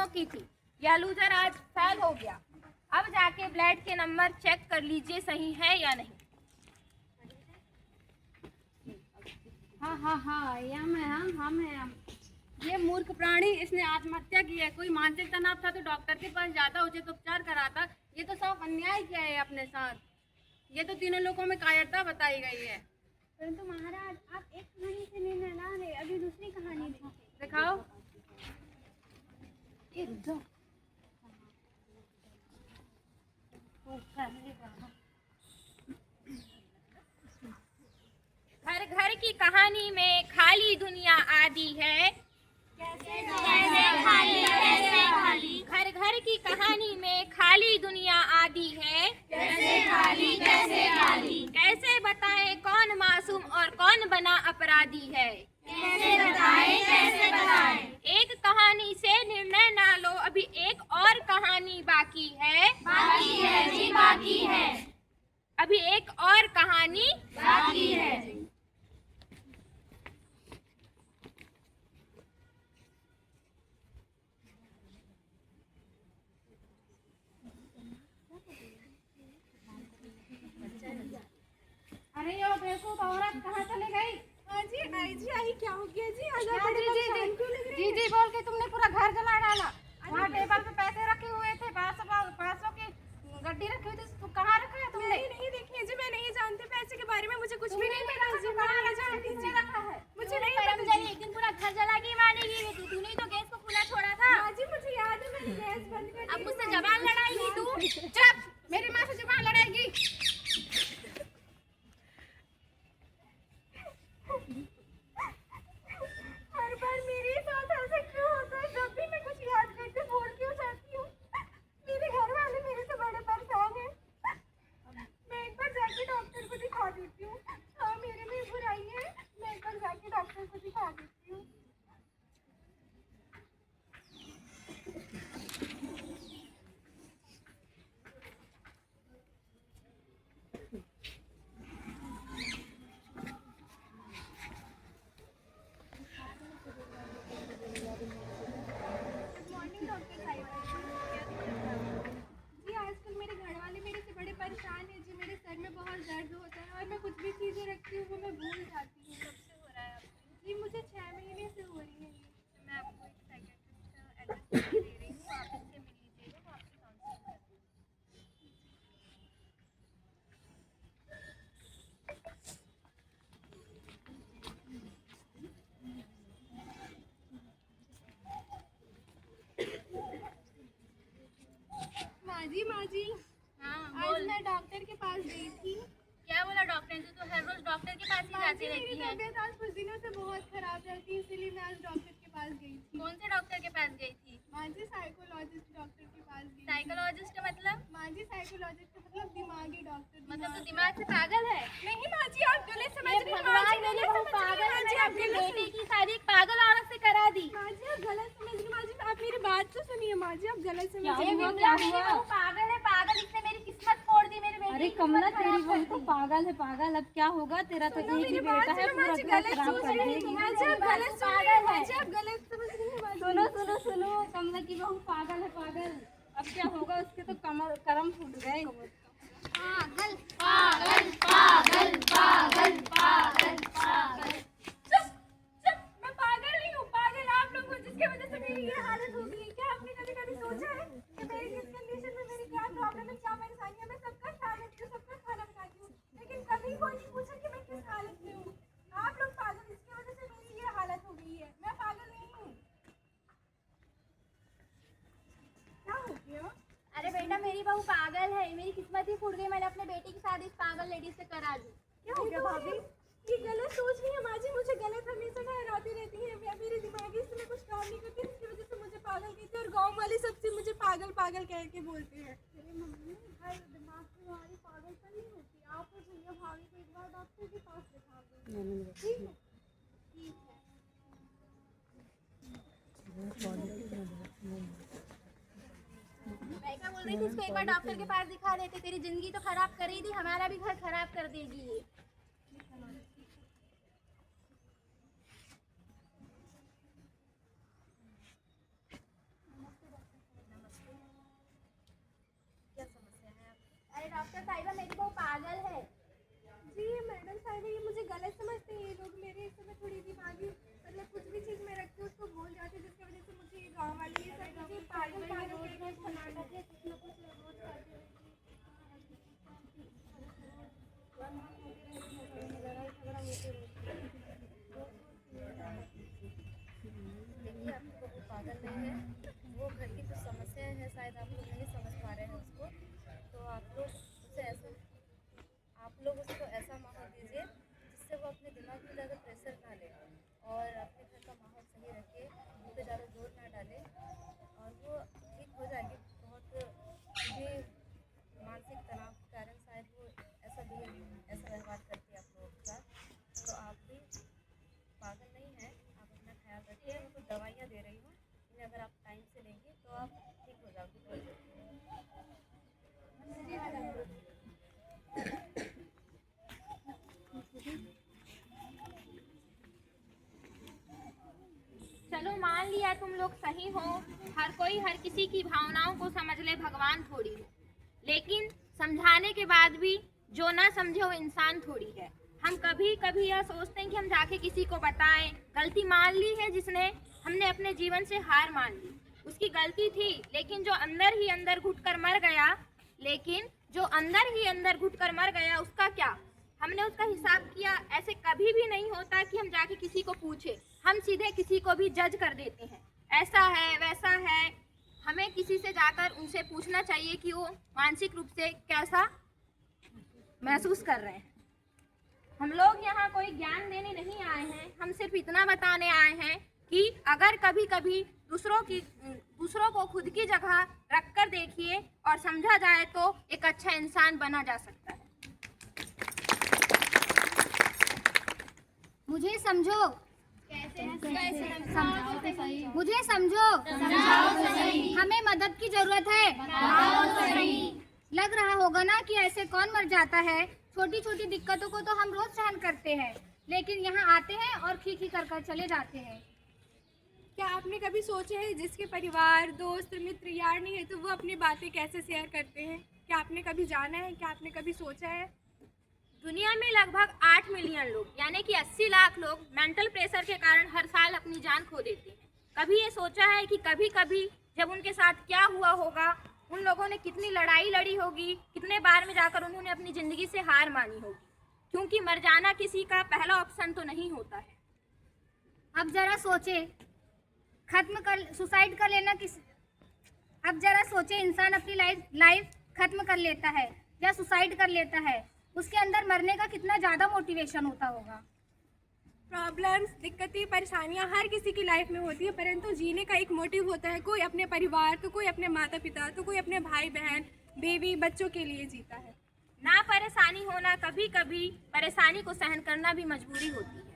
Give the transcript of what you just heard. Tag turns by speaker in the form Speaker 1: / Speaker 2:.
Speaker 1: दिनों की थी। यह लूजर आज फेल हो गया। अब जाके ब्लड के नंबर चेक कर लीजिए सही है या नहीं।
Speaker 2: हाँ हम हैं। ये मूर्ख प्राणी, इसने आत्महत्या की है। कोई मानसिक तनाव था तो डॉक्टर के पास जाता, उचित उपचार कराता। ये तो सब अन्याय किया है अपने साथ। ये तो तीनों लोगों में कायरता बताई गई है।
Speaker 3: परंतु महाराज, आप एक कहानी से निर्णय ना ले, अभी दूसरी कहानी
Speaker 2: दिखाओ।
Speaker 1: घर घर की कहानी में खाली दुनिया आदि है। कैसे खाली? घर घर की कहानी में खाली दुनिया आदि है। कैसे खाली? कैसे बताएं कौन मासूम और कौन बना अपराधी है? कैसे बताएं? एक कहानी से निर्णय ना लो, अभी एक और कहानी बाकी है। बाकी है। अभी एक और कहानी बाकी है।
Speaker 2: अरे यो बेवकूफ औरत कहाँ चली गई?
Speaker 3: आई क्या हो गया जी?
Speaker 2: जी बोल के तुमने पूरा घर जला डाला। वहाँ टेबल पे पैसे रखे हुए थे, 500 की गड्डी रखी हुई थी, तो कहाँ रखा है तुमने?
Speaker 3: नहीं देखिए जी, मैं नहीं जानती पैसे के बारे में, मुझे कुछ भी नहीं पता जी।
Speaker 2: किसने रखा है?
Speaker 3: मुझे नहीं पता।
Speaker 1: एक दिन पूरा घर जला के मानेगी। तूने तो गैस को खुला छोड़ा था।
Speaker 3: जी मुझे याद है, मैंने गैस बंद कर
Speaker 1: अब मुझसे जबान लड़ाएगी तू?
Speaker 2: चुप! मेरी माँ से जुबान लड़ाएगी।
Speaker 3: हर बार मेरे साथ ऐसा क्यों होता है? जब भी मैं कुछ याद करके भूल क्यों जाती हूँ? मेरे घर वाले मेरे से बड़े परेशान हैं। मैं एक बार जाके डॉक्टर को दिखा देती हूँ। हाँ, मेरे में बुराई है, मैं एक बार जाके डॉक्टर को दिखा देती हूँ। जी आजकल मेरे घर वाले मेरे से बड़े परेशान हैं जी। मेरे सर में बहुत दर्द होता है और मैं कुछ भी चीज़ें रखती हूँ वो मैं भूल जाती हूँ। कब से हो रहा है आपको? जी मुझे 6 महीने से हो रही है ये।
Speaker 1: मैं आपको एक साइकियाट्रिस्ट एड्रेस दे रही हूँ, आप इससे मिल लीजिएगा, वो आपसे काउंसलिंग कर देंगे।
Speaker 3: माँ जी
Speaker 1: हाँ
Speaker 3: आज
Speaker 1: बोल।
Speaker 3: मैं डॉक्टर के पास गई थी।
Speaker 1: क्या बोला डॉक्टर ने? तू तो हर रोज डॉक्टर के पास ही जाती
Speaker 3: मेरी
Speaker 1: रहती है।
Speaker 3: तबीयत आज कुछ दिनों से बहुत खराब रहती है, इसीलिए मैं आज डॉक्टर के पास गई थी।
Speaker 1: कौन से डॉक्टर के पास गई थी?
Speaker 3: माँ जी साइकोलॉजिस्ट डॉक्टर के पास गई थी।
Speaker 1: साइकोलॉजिस्ट मतलब?
Speaker 3: माँ जी साइकोलॉजिस्ट मतलब दिमागी डॉक्टर।
Speaker 1: मतलब तो दिमाग से पागल है?
Speaker 3: नहीं माँ जी, आप गलत समझ रही हैं।
Speaker 1: भगवान मेरी बहू पागल है। मैंने अपने बेटे की शादी एक पागल औरत से करा दी।
Speaker 3: माँ जी आप गलत समझ रही हैं। माँ जी आप मेरी बात तो सुनिए। माँ जी आप गलत समझ रही
Speaker 1: ये
Speaker 3: हैं।
Speaker 1: विमला मेरी बहू पागल है, पागल। इसने मेरी किस्मत फोड़ दी, मेरे बेटे
Speaker 2: अरे
Speaker 1: की
Speaker 2: कमला,
Speaker 1: किस्मत
Speaker 2: तेरी
Speaker 1: खराब
Speaker 2: बहू
Speaker 1: कर
Speaker 2: तो
Speaker 1: दी।
Speaker 2: पागल है। पागल अब क्या होगा? तेरा तो एक ही
Speaker 3: मेरी
Speaker 2: बेटा
Speaker 3: बात
Speaker 2: है,
Speaker 3: सुनो,
Speaker 2: पूरा
Speaker 3: माँ जी
Speaker 2: घर
Speaker 3: गलत
Speaker 2: खराब
Speaker 3: सोच
Speaker 2: कर
Speaker 3: रही
Speaker 2: देगी।
Speaker 3: हैं। माँ जी आप गलत सुन रही हैं। माँ जी आप गलत समझ रही हैं। माँ जी
Speaker 2: सुनो, कमला की बहू पागल है, पागल। अब क्या होगा? उसके तो करम फूट गए।
Speaker 1: पागल पागल पागल पागल पागल पागल।
Speaker 3: चुप चुप, मैं पागल नहीं हूँ। पागल आप लोग हो, जिसकी वजह से मेरी ये हालत हो गई है। क्या आपने कभी कभी सोचा है कि मेरी किस कंडीशन में मेरी क्या प्रॉब्लम है, क्या परेशानी है? मैं सबका ख्याल रखती हूँ, सबका खाना बनाती हूँ, लेकिन कभी कोई नहीं पूछा कि मैं किस हालत में हूँ। आप लोग पागल, जिसकी वजह से मेरी ये हालत हो गई है। मैं पागल नहीं हूँ। क्या हो गया?
Speaker 1: अरे बेटा मेरी बहू पागल है, मेरी किस्मत ही फूट गई। मैंने अपने बेटे की शादी इस पागल लेडी से करा दी।
Speaker 3: क्या हो गया भाभी? ये गलत सोच रही है माँ जी। मुझे गलत हमेशा ठहराती रहती है। मेरी दिमागी से मैं कुछ काम नहीं करती, इसकी वजह से मुझे पागल कहती है और गांव वाले सबसे मुझे पागल पागल कह के बोलते हैं। अरे मम्मी, हर दिमाग से हमारी पागलपन नहीं होती। आप और भैया भाभी को एक बार डॉक्टर के पास दिखा दो। ठीक है?
Speaker 1: मैं क्या बोल रही थी, इसको एक बार डॉक्टर के पास दिखा देते। तेरी जिंदगी तो खराब कर ही दी, हमारा भी घर खराब कर देगी ये। पागल है।
Speaker 3: जी मैडम साहिबा, ये मुझे गलत समझते हैं ये लोग। मेरे इस समय थोड़ी दिमागी मतलब कुछ भी चीज़ मैं रखती हूँ उसको भूल जाती हूँ, जिसकी वजह से मुझे ये गाँव वाले ये सब मुझे पागल पागल कहते हैं।
Speaker 2: देखिए, आपको वो पागल नहीं है, वो घर की कुछ समस्याएं हैं, शायद आप लोग नहीं समझ पा रहे हैं उसको। तो आप लोग उसको ऐसा माहौल दीजिए जिससे वो अपने दिमाग में ज़्यादा प्रेशर ना ले, और अपने घर का माहौल सही रखे, उन पर ज़्यादा जोर ना डाले, और वो ठीक हो जाएगी। बहुत भी मानसिक तनाव के कारण शायद वो ऐसा व्यवहार करती है आप लोगों के साथ। तो आप भी पागल नहीं हैं, आप अपना ख्याल रखिए। मैं कुछ दवाइयाँ दे रही हूँ, इन्हें अगर आप टाइम से लेंगे तो आप ठीक हो जाओगे।
Speaker 1: चलो मान लिया तुम लोग सही हो, हर कोई हर किसी की भावनाओं को समझ ले, भगवान थोड़ी हो। लेकिन समझाने के बाद भी जो ना समझे वो इंसान थोड़ी है। हम कभी कभी यह सोचते हैं कि हम जाके किसी को बताएं। गलती मान ली है जिसने, हमने अपने जीवन से हार मान ली, उसकी गलती थी। लेकिन जो अंदर ही अंदर घुट कर मर गया, उसका क्या? हमने उसका हिसाब किया। ऐसे कभी भी नहीं होता कि हम जाके किसी को पूछे, हम सीधे किसी को भी जज कर देते हैं, ऐसा है वैसा है। हमें किसी से जाकर उनसे पूछना चाहिए कि वो मानसिक रूप से कैसा महसूस कर रहे हैं। हम लोग यहाँ कोई ज्ञान देने नहीं आए हैं, हम सिर्फ इतना बताने आए हैं कि अगर कभी कभी दूसरों को खुद की जगह रख कर देखिए और समझा जाए तो एक अच्छा इंसान बना जा सकता है।
Speaker 4: मुझे समझो, मुझे समझो, हमें मदद की जरूरत है। लग रहा होगा ना कि ऐसे कौन मर जाता है। छोटी छोटी दिक्कतों को तो हम रोज सहन करते हैं, लेकिन यहाँ आते हैं और खी कर चले जाते हैं।
Speaker 3: क्या आपने कभी सोचा है जिसके परिवार, दोस्त, मित्र, यार नहीं है तो वो अपनी बातें कैसे शेयर करते हैं? क्या आपने कभी जाना है? क्या आपने कभी सोचा है?
Speaker 1: दुनिया में लगभग 8 मिलियन लोग यानी कि 80 लाख लोग मेंटल प्रेशर के कारण हर साल अपनी जान खो देते हैं। कभी ये सोचा है कि कभी कभी जब उनके साथ क्या हुआ होगा, उन लोगों ने कितनी लड़ाई लड़ी होगी, कितने बार में जाकर उन्होंने अपनी ज़िंदगी से हार मानी होगी? क्योंकि मर जाना किसी का पहला ऑप्शन तो नहीं होता है।
Speaker 4: अब जरा सोचे, सुसाइड कर लेना अब जरा सोचे, इंसान अपनी लाइफ खत्म कर लेता है या सुसाइड कर लेता है, उसके अंदर मरने का कितना ज़्यादा मोटिवेशन होता होगा।
Speaker 3: प्रॉब्लम्स, दिक्कतें, परेशानियां हर किसी की लाइफ में होती है, परंतु जीने का एक मोटिव होता है। कोई अपने परिवार, तो कोई अपने माता पिता, तो कोई अपने भाई बहन, बीवी, बच्चों के लिए जीता है।
Speaker 1: ना परेशानी होना, कभी कभी परेशानी को सहन करना भी मजबूरी होती है।